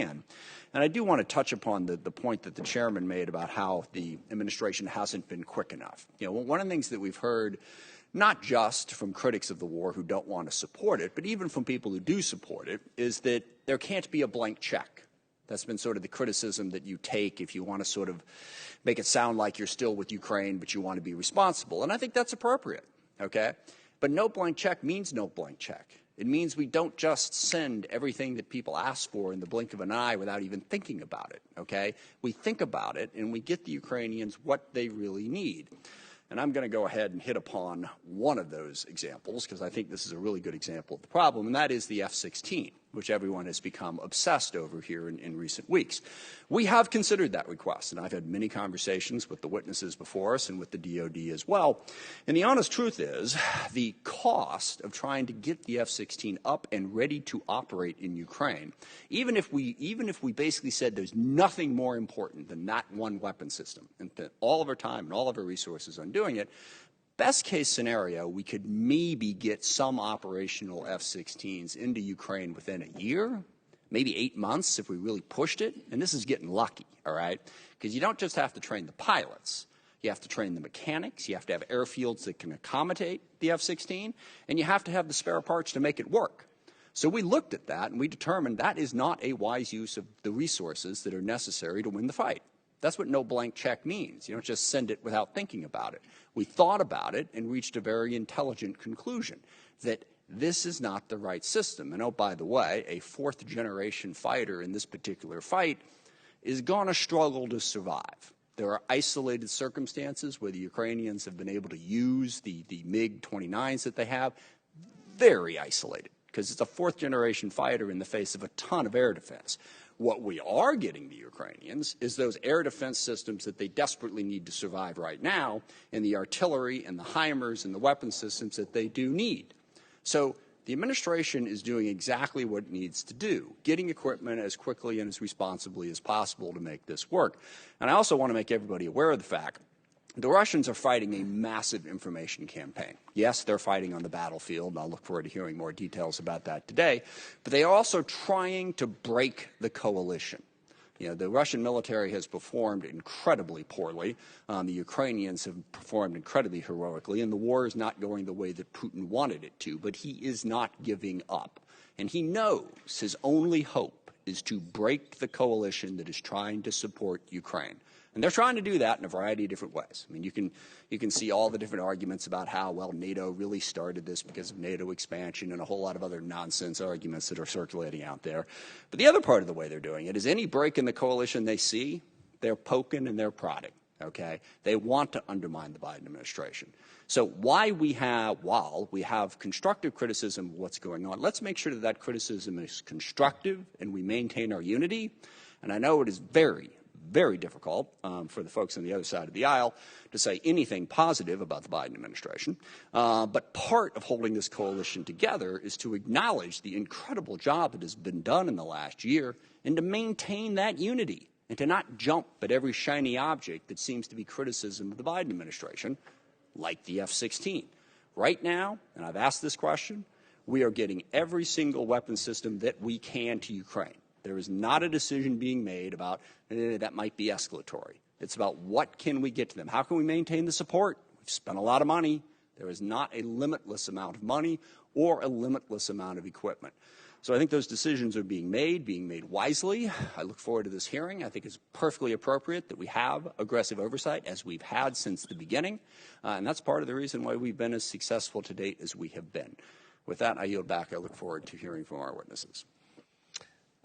And I do want to touch upon the point that the chairman made about how the administration hasn't been quick enough. You know, one of the things that we've heard, not just from critics of the war who don't want to support it, but even from people who do support it, is that there can't be a blank check. That's been sort of the criticism that you take if you want to sort of make it sound like you're still with Ukraine, but you want to be responsible. And I think that's appropriate, okay? But no blank check means no blank check. It means we don't just send everything that people ask for in the blink of an eye without even thinking about it, okay? We think about it, and we get the Ukrainians what they really need. And I'm going to go ahead and hit upon one of those examples because I think this is a really good example of the problem, and that is the F-16, which everyone has become obsessed over here in recent weeks. We have considered that request, and I've had many conversations with the witnesses before us and with the DOD as well. And the honest truth is the cost of trying to get the F-16 up and ready to operate in Ukraine, even if we basically said there's nothing more important than that one weapon system and spent all of our time and all of our resources on doing it, best case scenario, we could maybe get some operational F-16s into Ukraine within a year, maybe 8 months if we really pushed it. And this is getting lucky, all right? Because you don't just have to train the pilots. You have to train the mechanics. You have to have airfields that can accommodate the F-16. And you have to have the spare parts to make it work. So we looked at that, and we determined that is not a wise use of the resources that are necessary to win the fight. That's what no blank check means. You don't just send it without thinking about it. We thought about it and reached a very intelligent conclusion that this is not the right system. And oh, by the way, a fourth-generation fighter in this particular fight is going to struggle to survive. There are isolated circumstances where the Ukrainians have been able to use the MiG-29s that they have, very isolated, because it's a fourth-generation fighter in the face of a ton of air defense. What we are getting the Ukrainians is those air defense systems that they desperately need to survive right now, and the artillery and the HIMARS and the weapon systems that they do need. So the administration is doing exactly what it needs to do, getting equipment as quickly and as responsibly as possible to make this work. And I also want to make everybody aware of the fact the Russians are fighting a massive information campaign. Yes, they're fighting on the battlefield, and I'll look forward to hearing more details about that today. But they are also trying to break the coalition. You know, the Russian military has performed incredibly poorly. The Ukrainians have performed incredibly heroically, and the war is not going the way that Putin wanted it to. But he is not giving up. And he knows his only hope is to break the coalition that is trying to support Ukraine. And they're trying to do that in a variety of different ways. I mean, you can see all the different arguments about how, well, NATO really started this because of NATO expansion and a whole lot of other nonsense arguments that are circulating out there. But the other part of the way they're doing it is any break in the coalition they see, they're poking and they're prodding, okay? They want to undermine the Biden administration. So while we have constructive criticism of what's going on, let's make sure that that criticism is constructive and we maintain our unity. And I know it is very difficult for the folks on the other side of the aisle to say anything positive about the Biden administration. But part of holding this coalition together is to acknowledge the incredible job that has been done in the last year and to maintain that unity and to not jump at every shiny object that seems to be criticism of the Biden administration, like the F-16. Right now, and I've asked this question, we are getting every single weapon system that we can to Ukraine. There is not a decision being made about that might be escalatory. It's about what can we get to them? How can we maintain the support? We've spent a lot of money. There is not a limitless amount of money or a limitless amount of equipment. So I think those decisions are being made wisely. I look forward to this hearing. I think it's perfectly appropriate that we have aggressive oversight, as we've had since the beginning. And that's part of the reason why we've been as successful to date as we have been. With that, I yield back. I look forward to hearing from our witnesses.